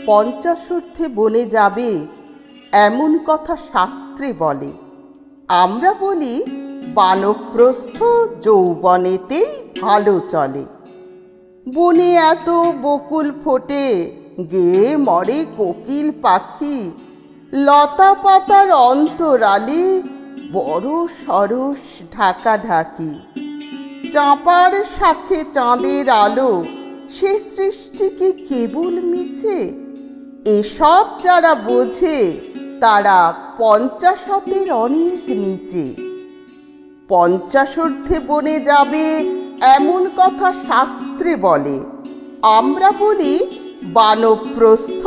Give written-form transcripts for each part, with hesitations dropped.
পঞ্চাশোর্ধ্বে বনে যাবে এমন কথা শাস্ত্রে বলে। আমরা বলি বানপ্রস্থ যৌবনেতেই ভালো চলে। বনে এত বকুল ফোটে, গেয়ে মরে কোকিল পাখি, লতা পাতার অন্তরালে বড় সরস ঢাকাঢাকি। চাঁপার শাখে চাঁদের আলো, সে সৃষ্টি কি কেবল মিছে? এসব যারা বোঝে তারা পঞ্চাশতের অনেক নিচে। পঞ্চাশোর্ধ্বে বনে যাবে এমন কথা শাস্ত্রে বলে। আমরা বলি বানপ্রস্থ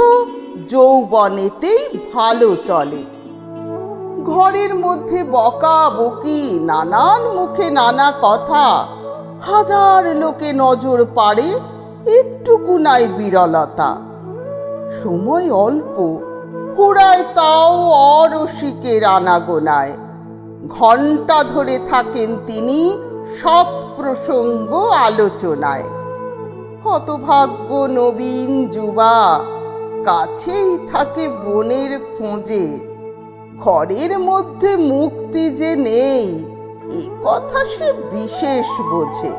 যৌবনেতেই ভালো চলে। ঘরের মধ্যে বকা বকি, নানান মুখে নানা কথা, হাজার লোকে নজর পাড়ে, একটুকু নাই বিরলতা। সময় অল্প, কুড়ায় তাও অরসিকের আনাগোনায়। ঘণ্টা ধরে থাকেন তিনি সব প্রসঙ্গ আলোচনায়। হতভাগ্য নবীন যুবা, কাছেই থাকে বনের খোঁজে। ঘরের মধ্যে মুক্তি যে নেই, এ কথা সে বিশেষ বোঝে।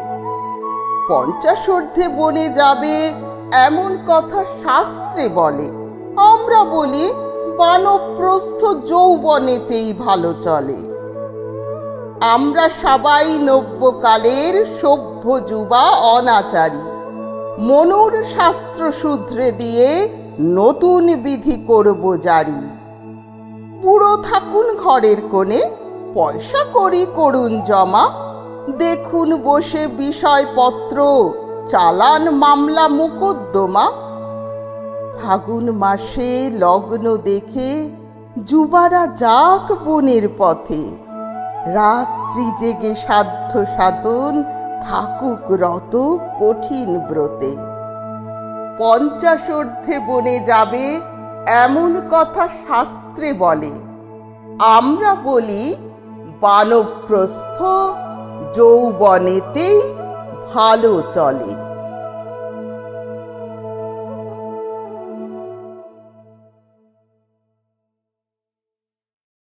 পঞ্চাশোর্ধ্বে বনে যাবে এমন কথা শাস্ত্রে বলে। আমরা বলি বানপ্রস্থ যৌবনেতেই ভালো চলে। আমরা সবাই নব্যকালের সভ্য যুবা অনাচারী। মনুর শাস্ত্র সূত্রে দিয়ে নতুন বিধি করব জারি। বুড়ো থাকুন ঘরের কোণে, পয়সা করি করুন জমা। দেখুন বসে বিষয়পত্র, চালান মামলা মোকদ্দমা। ফাগুন মাসে লগ্ন দেখে যুবারা যাক বনের পথে। রাত্রি জেগে সাধ্য সাধন, থাকুক রত কঠিন ব্রতে। পঞ্চাশোর্ধ্বে বনে যাবে এমন কথা শাস্ত্রে বলে। আমরা বলি বানপ্রস্থ যৌবনেতেই ভালো চলে।